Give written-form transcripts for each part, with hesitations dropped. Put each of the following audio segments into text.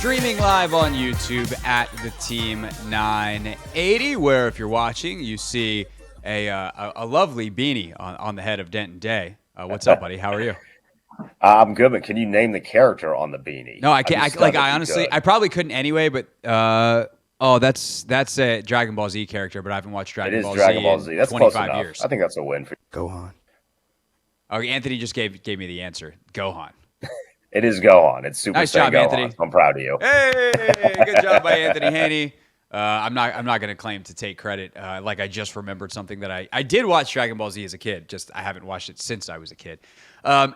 Streaming live on YouTube at the Team 980, where if you're watching, you see a lovely beanie on the head of Denton Day. What's up, buddy? How are you? I'm good, but can you name the character on the beanie? No, I can't. I honestly, I probably couldn't anyway. But that's a Dragon Ball Z character, but I haven't watched Dragon Ball Z. It is Dragon Ball Z. That's 25 years. I think that's a win for you. Gohan. Okay, Anthony just gave me the answer. Gohan. It is Gohan. It's Super nice Saiyan job, Gohan. Anthony. I'm proud of you. Hey, good job by Anthony Haney. I'm not going to claim to take credit. Like I just remembered something that I did watch Dragon Ball Z as a kid. Just I haven't watched it since I was a kid.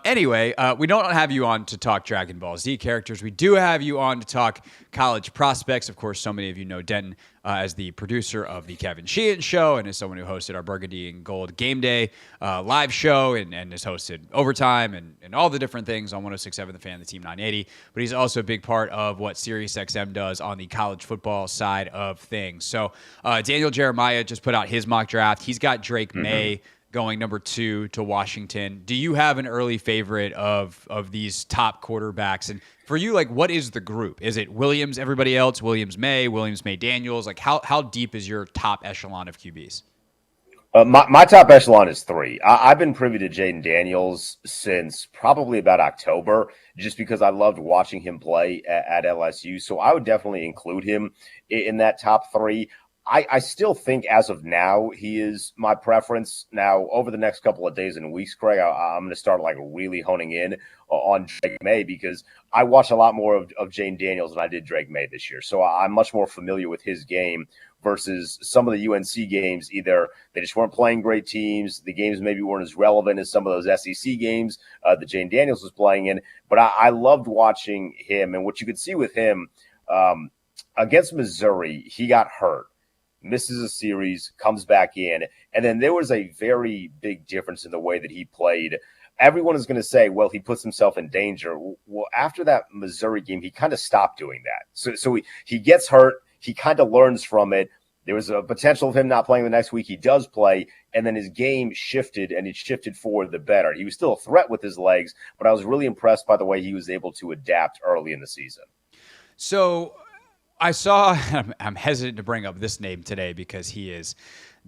Anyway, we don't have you on to talk Dragon Ball Z characters. We do have you on to talk college prospects. Of course, so many of you know Denton as the producer of the Kevin Sheehan Show and as someone who hosted our Burgundy and Gold Game Day live show and has hosted Overtime and all the different things on 106.7 The Fan, the Team 980. But he's also a big part of what SiriusXM does on the college football side of things. So Daniel Jeremiah just put out his mock draft. He's got Drake Maye going number 2 to Washington. Do you have an early favorite of these top quarterbacks? And for you, like, what is the group? Is it Williams, everybody else, Williams, Maye Daniels? Like, how deep is your top echelon of QBs? My top echelon is 3. I've been privy to Jayden Daniels since probably about October, just because I loved watching him play at LSU. So I would definitely include him in that top 3. I still think as of now, he is my preference. Now, over the next couple of days and weeks, Craig, I'm going to start like really honing in on Drake Maye because I watched a lot more of Jayden Daniels than I did Drake Maye this year. So I'm much more familiar with his game versus some of the UNC games. Either they just weren't playing great teams. The games maybe weren't as relevant as some of those SEC games that Jayden Daniels was playing in. But I loved watching him. And what you could see with him against Missouri, he got hurt. Misses a series, comes back in, and then there was a very big difference in the way that he played. Everyone is going to say, well, he puts himself in danger. Well, after that Missouri game, he kind of stopped doing that. So he gets hurt. He kind of learns from it. There was a potential of him not playing the next week. He does play, and then his game shifted, and it shifted for the better. He was still a threat with his legs, but I was really impressed by the way he was able to adapt early in the season. So I saw, I'm hesitant to bring up this name today because he is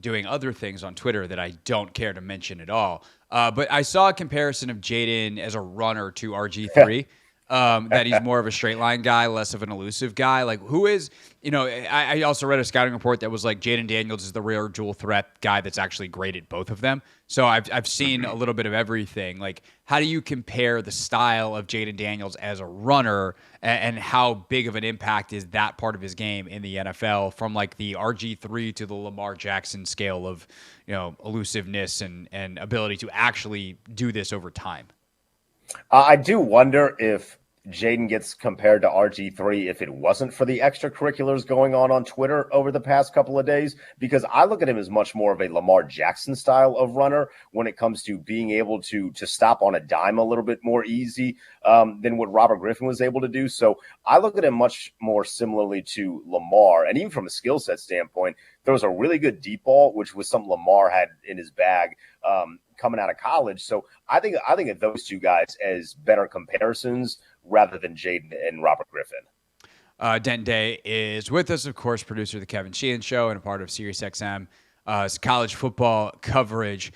doing other things on Twitter that I don't care to mention at all. But I saw a comparison of Jaden as a runner to RG3, that he's more of a straight line guy, less of an elusive guy. Like, who is, I also read a scouting report that was like Jayden Daniels is the rare dual threat guy that's actually great at both of them. So I've seen a little bit of everything. Like, how do you compare the style of Jayden Daniels as a runner and how big of an impact is that part of his game in the NFL from like the RG3 to the Lamar Jackson scale of, elusiveness and ability to actually do this over time? I do wonder if Jayden gets compared to RG3 if it wasn't for the extracurriculars going on Twitter over the past couple of days, because I look at him as much more of a Lamar Jackson style of runner when it comes to being able to stop on a dime a little bit more easy than what Robert Griffin was able to do. So I look at him much more similarly to Lamar. And even from a skill set standpoint, there was a really good deep ball, which was something Lamar had in his bag coming out of college. So I think of those two guys as better comparisons rather than Jayden and Robert Griffin. Denton Day is with us, of course, producer of the Kevin Sheehan Show and a part of SiriusXM college football coverage.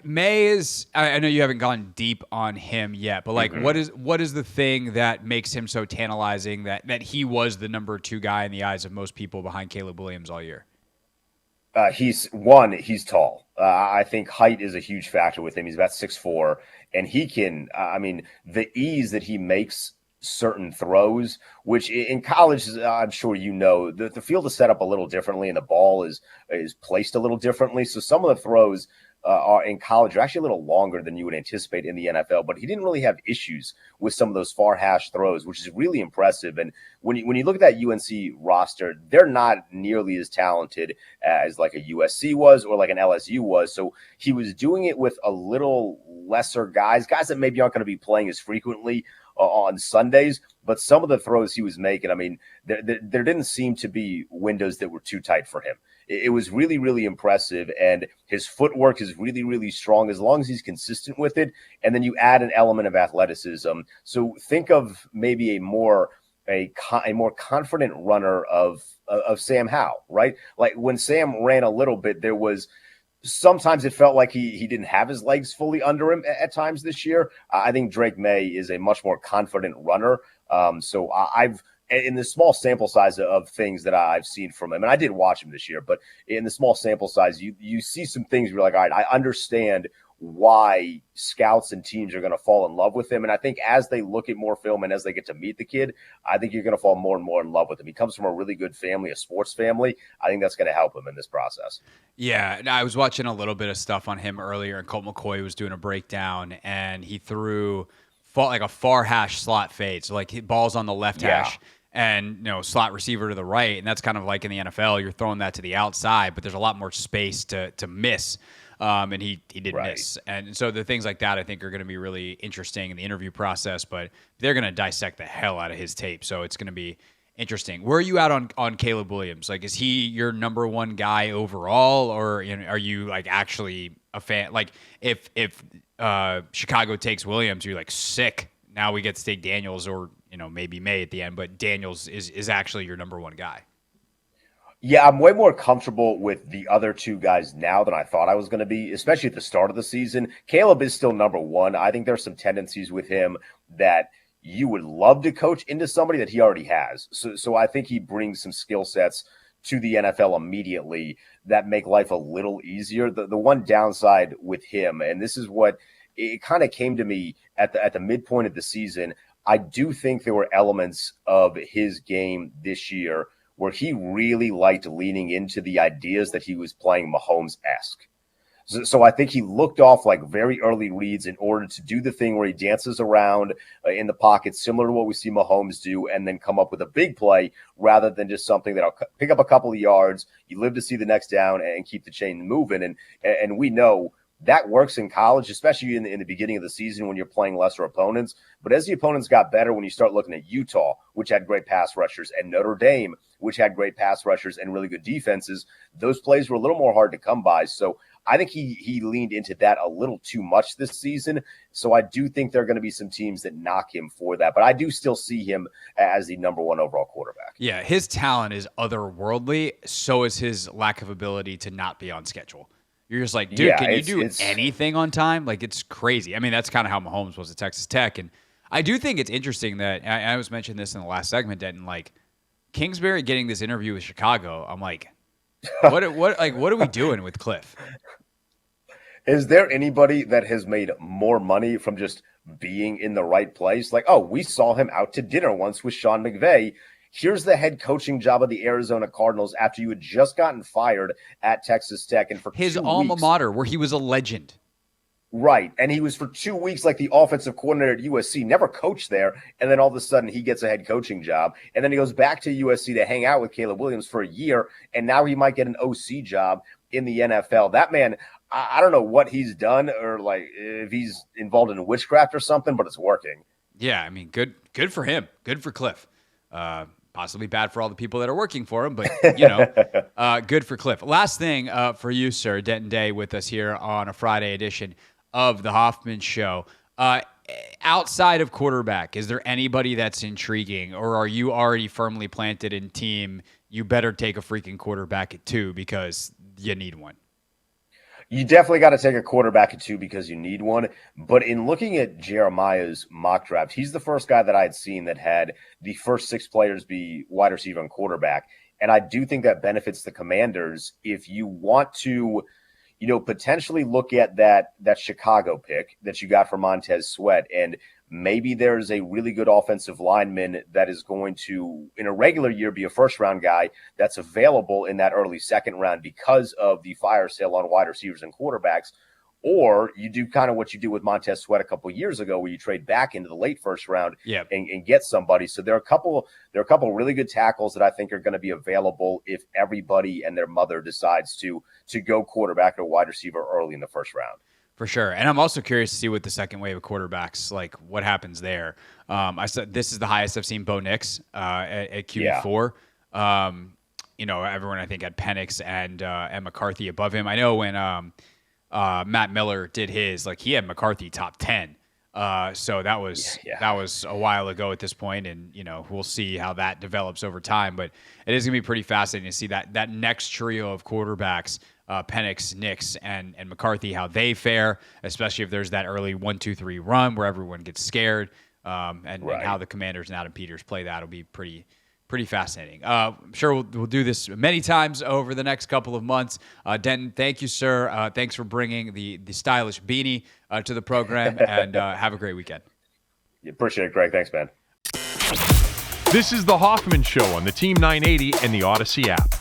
Maye is, I know you haven't gone deep on him yet, but like, what is the thing that makes him so tantalizing that he was the number 2 guy in the eyes of most people behind Caleb Williams all year? He's tall. I think height is a huge factor with him. He's about 6'4", and he can, the ease that he makes certain throws, which in college, I'm sure the field is set up a little differently and the ball is placed a little differently. So some of the throws are in college are actually a little longer than you would anticipate in the NFL, but he didn't really have issues with some of those far hash throws, which is really impressive. And when you look at that UNC roster, they're not nearly as talented as like a USC was or like an LSU was. So he was doing it with a little lesser guys that maybe aren't going to be playing as frequently on Sundays, but some of the throws he was making, there didn't seem to be windows that were too tight for him. It was really, really impressive, and his footwork is really, really strong as long as he's consistent with it, and then you add an element of athleticism. So think of maybe a more a more confident runner of Sam Howell, right? Like when Sam ran a little bit, there was sometimes it felt like he didn't have his legs fully under him at times this year. I think Drake Maye is a much more confident runner. So I've in the small sample size of things that I've seen from him, and I did watch him this year, but in the small sample size, you see some things where you're like, all right, I understand why scouts and teams are going to fall in love with him. And I think as they look at more film and as they get to meet the kid, I think you're going to fall more and more in love with him. He comes from a really good family, a sports family. I think that's going to help him in this process. Yeah, I was watching a little bit of stuff on him earlier, and Colt McCoy was doing a breakdown, and he threw like a far hash slot fade, so like balls on the left hash, and slot receiver to the right, and that's kind of like in the NFL, you're throwing that to the outside, but there's a lot more space to miss. And he did miss. And so the things like that I think are going to be really interesting in the interview process, but they're going to dissect the hell out of his tape. So it's going to be interesting. Where are you at on Caleb Williams? Like, is he your number one guy overall, or are you like actually a fan? Like if Chicago takes Williams, you're like sick. Now we get to take Daniels or, maybe Maye at the end, but Daniels is actually your number one guy. Yeah, I'm way more comfortable with the other two guys now than I thought I was going to be, especially at the start of the season. Caleb is still number one. I think there's some tendencies with him that you would love to coach into somebody that he already has. So I think he brings some skill sets to the NFL immediately that make life a little easier. The one downside with him, and this is what it kind of came to me at the midpoint of the season, I do think there were elements of his game this year where he really liked leaning into the ideas that he was playing Mahomes-esque. So I think he looked off like very early reads in order to do the thing where he dances around in the pocket, similar to what we see Mahomes do, and then come up with a big play rather than just something that'll pick up a couple of yards. You live to see the next down and keep the chain moving. And we know that works in college, especially in the beginning of the season when you're playing lesser opponents. But as the opponents got better, when you start looking at Utah, which had great pass rushers, and Notre Dame, which had great pass rushers and really good defenses, those plays were a little more hard to come by. So I think he leaned into that a little too much this season. So I do think there are going to be some teams that knock him for that. But I do still see him as the number one overall quarterback. Yeah, his talent is otherworldly. So is his lack of ability to not be on schedule. You're just like, dude, can you do anything on time? Like, it's crazy. I mean, that's kind of how Mahomes was at Texas Tech. And I do think it's interesting that I was mentioning this in the last segment, Denton, like Kingsbury getting this interview with Chicago. I'm like, what are we doing with Cliff? Is there anybody that has made more money from just being in the right place? Like, oh, we saw him out to dinner once with Sean McVay. Here's the head coaching job of the Arizona Cardinals after you had just gotten fired at Texas Tech. And for his 2 alma weeks, mater, where he was a legend. Right. And he was for 2 weeks like the offensive coordinator at USC, never coached there. And then all of a sudden he gets a head coaching job. And then he goes back to USC to hang out with Caleb Williams for a year. And now he might get an OC job in the NFL. That man, I don't know what he's done or like if he's involved in witchcraft or something, but it's working. Yeah, I mean, good for him. Good for Cliff. Possibly bad for all the people that are working for him, but, good for Cliff. Last thing for you, sir, Denton Day with us here on a Friday edition of the Hoffman Show. Outside of quarterback, is there anybody that's intriguing, or are you already firmly planted in team, you better take a freaking quarterback at 2 because you need one? You definitely got to take a quarterback at 2 because you need one. But in looking at Jeremiah's mock draft, he's the first guy that I had seen that had the first 6 players be wide receiver and quarterback. And I do think that benefits the Commanders if you want to, potentially look at that Chicago pick that you got for Montez Sweat. And maybe there's a really good offensive lineman that is going to, in a regular year, be a first-round guy that's available in that early second round because of the fire sale on wide receivers and quarterbacks. Or you do kind of what you do with Montez Sweat a couple of years ago, where you trade back into the late first round and get somebody. So there are a couple really good tackles that I think are going to be available if everybody and their mother decides to go quarterback or wide receiver early in the first round. For sure. And I'm also curious to see what the second wave of quarterbacks, like what happens there. I said this is the highest I've seen Bo Nix at QB4. Everyone I think had Penix and McCarthy above him. I know when Matt Miller did his, like he had McCarthy top 10. So that was a while ago at this point, and we'll see how that develops over time. But it is gonna be pretty fascinating to see that next trio of quarterbacks, Penix, Nix, and McCarthy, how they fare, especially if there's that early 1-2-3 run where everyone gets scared, and how the Commanders and Adam Peters play that will be pretty fascinating. I'm sure we'll do this many times over the next couple of months. Denton, thank you, sir. Thanks for bringing the stylish beanie to the program, and have a great weekend. Appreciate it, Craig. Thanks, man. This is the Hoffman Show on the Team 980 and the Odyssey app.